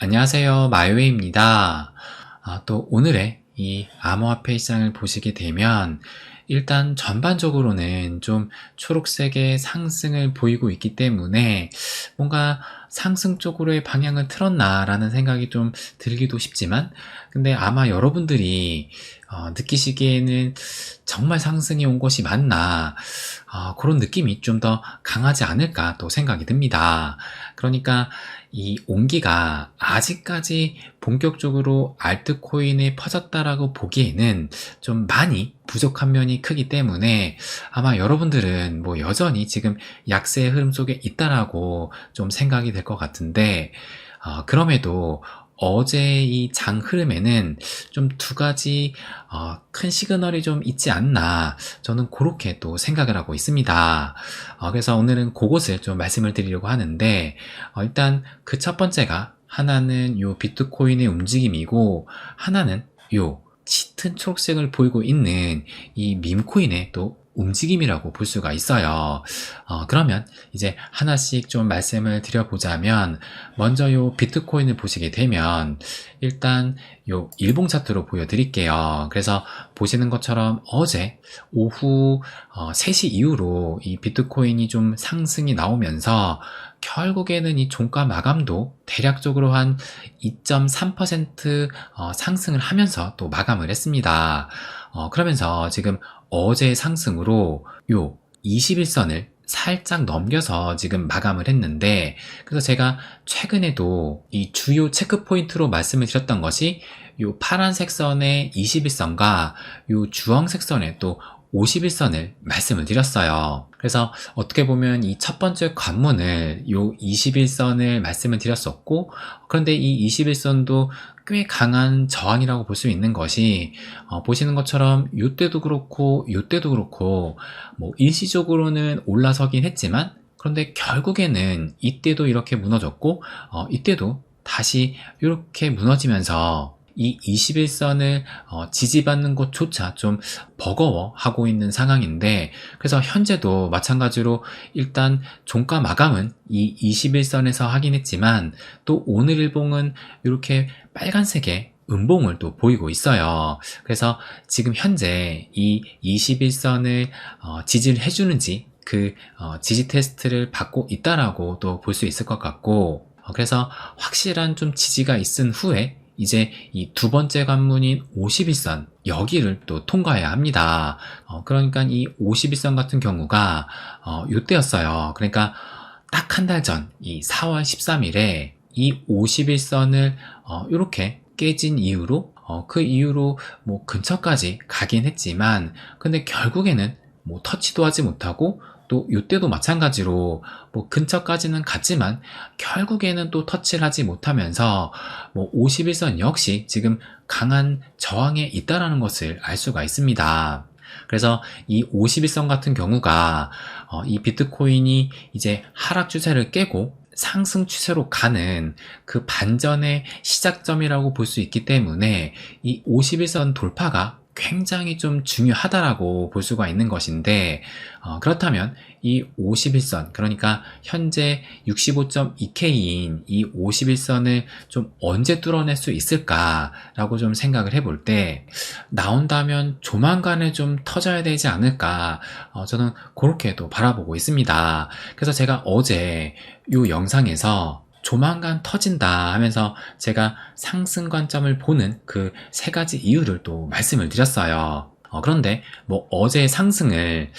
안녕하세요. 마이웨이입니다. 또 오늘의 이 암호화폐 시장을 보시게 되면 일단 전반적으로는 좀 초록색의 상승을 보이고 있기 때문에 뭔가 상승 쪽으로의 방향을 틀었나라는 생각이 좀 들기도 싶지만, 근데 아마 여러분들이 느끼시기에는 정말 상승이 온 것이 맞나, 그런 느낌이 좀 더 강하지 않을까 또 생각이 듭니다. 그러니까 이 온기가 아직까지 본격적으로 알트코인에 퍼졌다라고 보기에는 좀 많이 부족한 면이 크기 때문에 아마 여러분들은 뭐 여전히 지금 약세의 흐름 속에 있다라고 좀 생각이 될 것 같은데, 그럼에도 어제 이 장 흐름에는 좀 두 가지 큰 시그널이 좀 있지 않나, 저는 그렇게 또 생각을 하고 있습니다. 그래서 오늘은 그것을 좀 말씀을 드리려고 하는데, 일단 그 첫 번째가, 하나는 요 비트코인의 움직임이고, 하나는 요 짙은 초록색을 보이고 있는 이 밈코인의 또 움직임이라고 볼 수가 있어요. 그러면 이제 하나씩 좀 말씀을 드려보자면, 먼저 요 비트코인을 보시게 되면 일단 요 일봉 차트로 보여드릴게요. 그래서 보시는 것처럼 어제 오후 3시 이후로 이 비트코인이 좀 상승이 나오면서 결국에는 이 종가 마감도 대략적으로 한 2.3% 상승을 하면서 또 마감을 했습니다. 그러면서 지금 어제 상승으로 요 21선을 살짝 넘겨서 지금 마감을 했는데, 그래서 제가 최근에도 이 주요 체크 포인트로 말씀을 드렸던 것이 요 파란색 선의 21선과 요 주황색 선의 또 51선을 말씀을 드렸어요. 그래서 어떻게 보면 이 첫 번째 관문을 요 21선을 말씀을 드렸었고, 그런데 이 21선도 꽤 강한 저항이라고 볼 수 있는 것이, 보시는 것처럼 요때도 그렇고 요때도 그렇고 뭐 일시적으로는 올라서긴 했지만, 그런데 결국에는 이때도 이렇게 무너졌고 이때도 다시 이렇게 무너지면서 이 21선을 지지받는 것조차 좀 버거워하고 있는 상황인데, 그래서 현재도 마찬가지로 일단 종가 마감은 이 21선에서 하긴 했지만, 또 오늘 일봉은 이렇게 빨간색의 음봉을 또 보이고 있어요. 그래서 지금 현재 이 21선을 지지를 해주는지 그 지지 테스트를 받고 있다라고 또 볼 수 있을 것 같고, 그래서 확실한 좀 지지가 있은 후에 이제 이 두 번째 관문인 51선, 여기를 또 통과해야 합니다. 그러니까 이 51선 같은 경우가 요때였어요. 그러니까 딱 한 달 전 이 4월 13일에 이 51선을 이렇게 깨진 이후로 그 이후로 뭐 근처까지 가긴 했지만, 근데 결국에는 뭐 터치도 하지 못하고, 또 이때도 마찬가지로 뭐 근처까지는 갔지만 결국에는 또 터치를 하지 못하면서 뭐 51선 역시 지금 강한 저항에 있다라는 것을 알 수가 있습니다. 그래서 이 51선 같은 경우가 이 비트코인이 이제 하락 추세를 깨고 상승 추세로 가는 그 반전의 시작점이라고 볼 수 있기 때문에 이 51선 돌파가 굉장히 좀 중요하다라고 볼 수가 있는 것인데, 그렇다면 이 51선, 그러니까 현재 65.2K인 이 51선을 좀 언제 뚫어낼 수 있을까라고 좀 생각을 해볼 때, 나온다면 조만간에 좀 터져야 되지 않을까, 저는 그렇게도 바라보고 있습니다. 그래서 제가 어제 이 영상에서 조만간 터진다 하면서 제가 상승 관점을 보는 그 세 가지 이유를 또 말씀을 드렸어요. 그런데 뭐 어제 상승을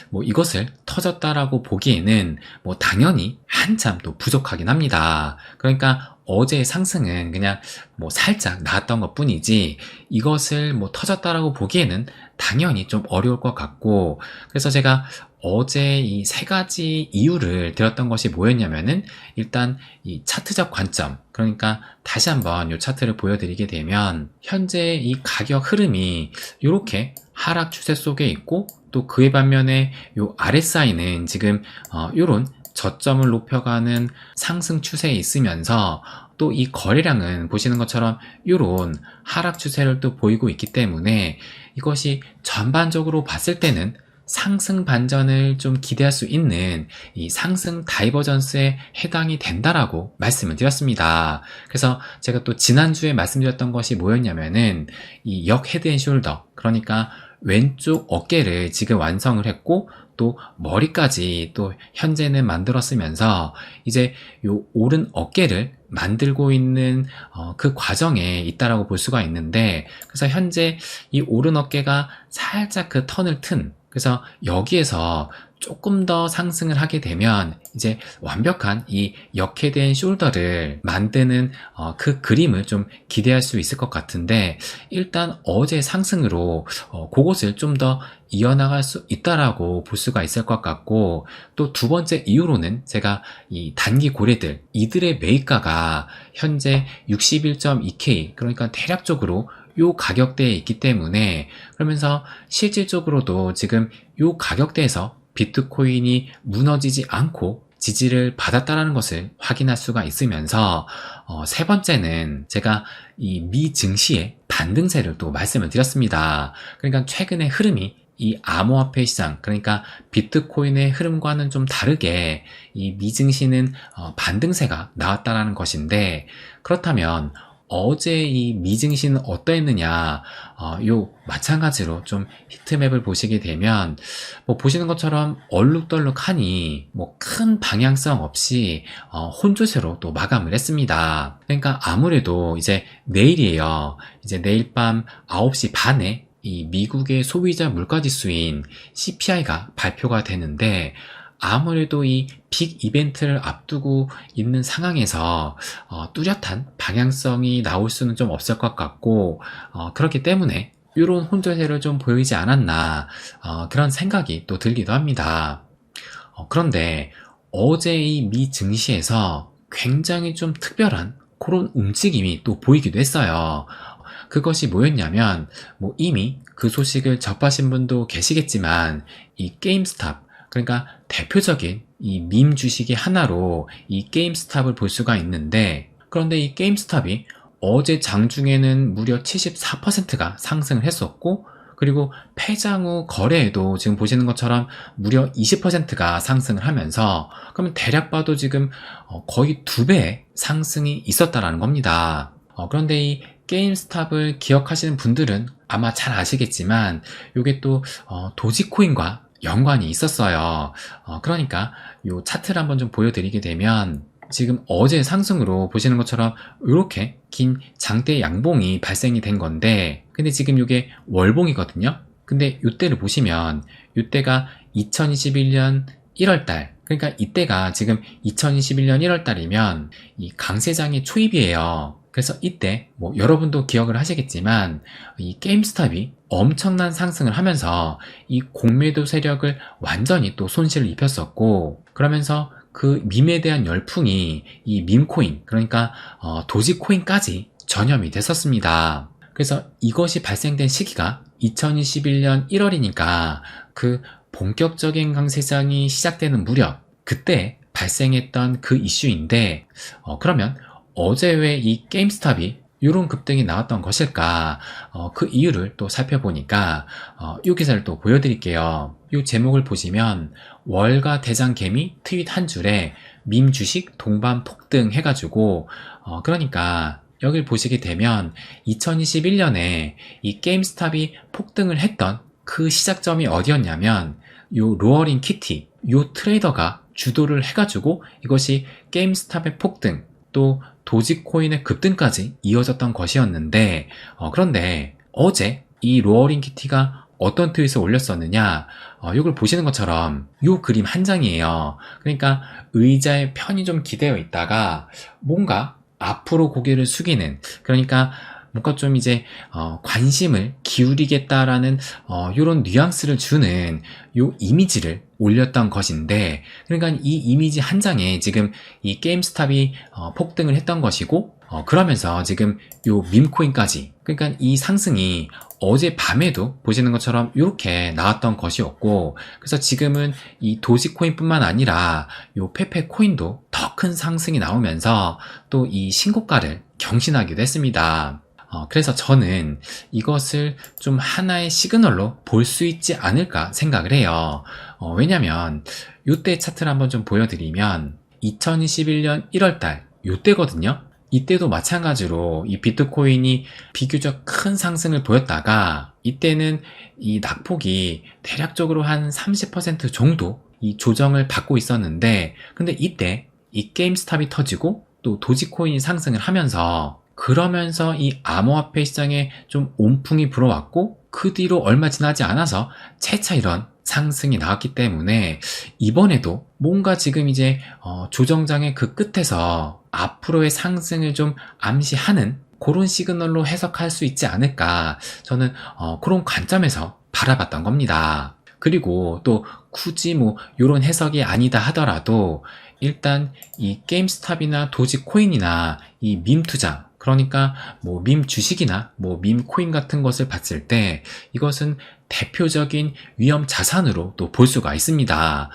뭐 이것을 터졌다라고 보기에는 뭐 당연히 한참 또 부족하긴 합니다. 그러니까 어제의 상승은 그냥 뭐 살짝 나왔던 것 뿐이지, 이것을 뭐 터졌다라고 보기에는 당연히 좀 어려울 것 같고, 그래서 제가 어제 이 세 가지 이유를 들었던 것이 뭐였냐면은, 일단 이 차트적 관점, 그러니까 다시 한번 이 차트를 보여드리게 되면 현재 이 가격 흐름이 이렇게 하락 추세 속에 있고, 또 그에 반면에 이 RSI는 지금 이런 저점을 높여가는 상승 추세에 있으면서, 또 이 거래량은 보시는 것처럼 이런 하락 추세를 또 보이고 있기 때문에, 이것이 전반적으로 봤을 때는 상승 반전을 좀 기대할 수 있는 이 상승 다이버전스에 해당이 된다라고 말씀을 드렸습니다. 그래서 제가 또 지난주에 말씀드렸던 것이 뭐였냐면은 이 역 헤드앤숄더, 그러니까 왼쪽 어깨를 지금 완성을 했고 또 머리까지 또 현재는 만들었으면서 이제 요 오른 어깨를 만들고 있는 그 과정에 있다라고 볼 수가 있는데, 그래서 현재 이 오른 어깨가 살짝 그 턴을 튼, 그래서 여기에서 조금 더 상승을 하게 되면 이제 완벽한 이 역헤드 앤 숄더를 만드는 그 그림을 좀 기대할 수 있을 것 같은데, 일단 어제 상승으로 그것을 좀 더 이어나갈 수 있다라고 볼 수가 있을 것 같고, 또 두 번째 이유로는 제가 이 단기 고래들 이들의 매입가가 현재 61.2K, 그러니까 대략적으로 요 가격대에 있기 때문에, 그러면서 실질적으로도 지금 요 가격대에서 비트코인이 무너지지 않고 지지를 받았다라는 것을 확인할 수가 있으면서, 세 번째는 제가 이 미 증시의 반등세를 또 말씀을 드렸습니다. 그러니까 최근의 흐름이 이 암호화폐 시장, 그러니까 비트코인의 흐름과는 좀 다르게 이 미증시는 반등세가 나왔다라는 것인데, 그렇다면 어제 이 미증시는 어떠했느냐, 요 마찬가지로 좀 히트맵을 보시게 되면 뭐 보시는 것처럼 얼룩덜룩하니 뭐 큰 방향성 없이 혼조세로 또 마감을 했습니다. 그러니까 아무래도 이제 내일이에요. 이제 내일 밤 9시 반에 이 미국의 소비자 물가지수인 CPI가 발표가 되는데, 아무래도 이 빅 이벤트를 앞두고 있는 상황에서 뚜렷한 방향성이 나올 수는 좀 없을 것 같고, 그렇기 때문에 이런 혼조세를 좀 보이지 않았나, 그런 생각이 또 들기도 합니다. 그런데 어제 이 미 증시에서 굉장히 좀 특별한 그런 움직임이 또 보이기도 했어요. 그것이 뭐였냐면, 뭐 이미 그 소식을 접하신 분도 계시겠지만, 이 게임스탑, 그러니까 대표적인 이 밈 주식의 하나로 이 게임스탑을 볼 수가 있는데, 그런데 이 게임스탑이 어제 장중에는 무려 74%가 상승을 했었고, 그리고 폐장 후 거래에도 지금 보시는 것처럼 무려 20%가 상승을 하면서, 그러면 대략 봐도 지금 거의 2배의 상승이 있었다라는 겁니다. 그런데 이 게임스탑을 기억하시는 분들은 아마 잘 아시겠지만, 이게 또 도지코인과 연관이 있었어요. 그러니까 요 차트를 한번 좀 보여드리게 되면, 지금 어제 상승으로 보시는 것처럼 이렇게 긴 장대 양봉이 발생이 된 건데, 근데 지금 이게 월봉이거든요. 근데 이때를 보시면 이때가 2021년 1월달, 그러니까 이때가 지금 2021년 1월달이면 이 강세장의 초입이에요. 그래서 이때 뭐 여러분도 기억을 하시겠지만, 이 게임스탑이 엄청난 상승을 하면서 이 공매도 세력을 완전히 또 손실을 입혔었고, 그러면서 그 밈에 대한 열풍이 이 밈코인, 그러니까 도지코인까지 전염이 됐었습니다. 그래서 이것이 발생된 시기가 2021년 1월이니까 그 본격적인 강세장이 시작되는 무렵, 그때 발생했던 그 이슈인데, 그러면 어제 왜 이 게임스탑이 이런 급등이 나왔던 것일까? 그 이유를 또 살펴보니까 이 기사를 또 보여드릴게요. 이 제목을 보시면 월가 대장 개미 트윗 한 줄에 밈 주식 동반 폭등 해가지고, 그러니까 여기를 보시게 되면 2021년에 이 게임스탑이 폭등을 했던 그 시작점이 어디였냐면, 요 로어링 키티, 요 트레이더가 주도를 해가지고 이것이 게임스탑의 폭등, 또 도지코인의 급등까지 이어졌던 것이었는데, 그런데 어제 이 로어링 키티가 어떤 트윗을 올렸었느냐, 이걸 보시는 것처럼 이 그림 한 장이에요. 그러니까 의자에 편히 좀 기대어 있다가 뭔가 앞으로 고개를 숙이는, 그러니까 뭔가 좀 이제 관심을 기울이겠다라는 이런 뉘앙스를 주는 요 이미지를 올렸던 것인데, 그러니까 이 이미지 한 장에 지금 이 게임스탑이 폭등을 했던 것이고, 그러면서 지금 요 밈코인까지, 그러니까 이 상승이 어제 밤에도 보시는 것처럼 이렇게 나왔던 것이었고, 그래서 지금은 이 도지코인뿐만 아니라 요 페페코인도 더 큰 상승이 나오면서 또 이 신고가를 경신하기도 했습니다. 그래서 저는 이것을 좀 하나의 시그널로 볼 수 있지 않을까 생각을 해요. 왜냐면 요때 차트를 한번 좀 보여드리면 2021년 1월달 요때거든요. 이때도 마찬가지로 이 비트코인이 비교적 큰 상승을 보였다가 이때는 이 낙폭이 대략적으로 한 30% 정도 이 조정을 받고 있었는데, 근데 이때 이 게임스탑이 터지고 또 도지코인이 상승을 하면서, 그러면서 이 암호화폐 시장에 좀 온풍이 불어왔고, 그 뒤로 얼마 지나지 않아서 재차 이런 상승이 나왔기 때문에 이번에도 뭔가 지금 이제 조정장의 그 끝에서 앞으로의 상승을 좀 암시하는 그런 시그널로 해석할 수 있지 않을까, 저는 그런 관점에서 바라봤던 겁니다. 그리고 또 굳이 뭐 이런 해석이 아니다 하더라도 일단 이 게임스탑이나 도지코인이나 이 밈 투자, 그러니까 뭐 밈 주식이나 뭐 밈 코인 같은 것을 봤을 때 이것은 대표적인 위험 자산으로 또 볼 수가 있습니다.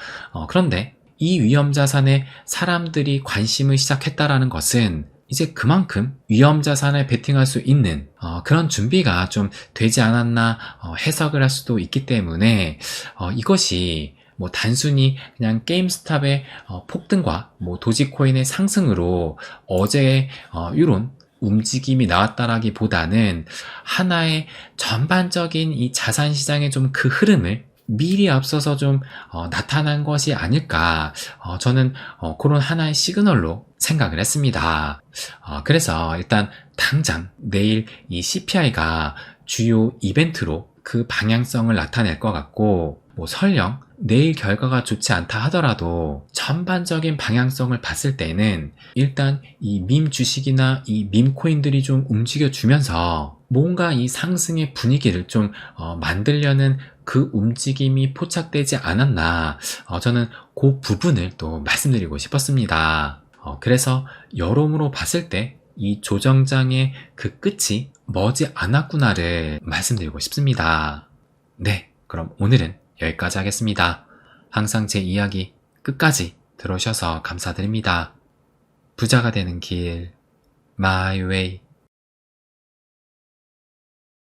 그런데 이 위험 자산에 사람들이 관심을 시작했다라는 것은 이제 그만큼 위험 자산에 베팅할 수 있는 그런 준비가 좀 되지 않았나 해석을 할 수도 있기 때문에 이것이 뭐 단순히 그냥 게임스탑의 폭등과 뭐 도지코인의 상승으로 어제 이런 움직임이 나왔다라기보다는 하나의 전반적인 이 자산 시장의 좀 그 흐름을 미리 앞서서 좀 나타난 것이 아닐까, 저는 그런 하나의 시그널로 생각을 했습니다. 그래서 일단 당장 내일 이 CPI가 주요 이벤트로 그 방향성을 나타낼 것 같고, 뭐 설령 내일 결과가 좋지 않다 하더라도 전반적인 방향성을 봤을 때는 일단 이 밈 주식이나 이 밈 코인들이 좀 움직여주면서 뭔가 이 상승의 분위기를 좀 만들려는 그 움직임이 포착되지 않았나, 저는 그 부분을 또 말씀드리고 싶었습니다. 그래서 여러모로 봤을 때 이 조정장의 그 끝이 머지 않았구나를 말씀드리고 싶습니다. 네, 그럼 오늘은 여기까지 하겠습니다. 항상 제 이야기 끝까지 들어주셔서 감사드립니다. 부자가 되는 길, My Way.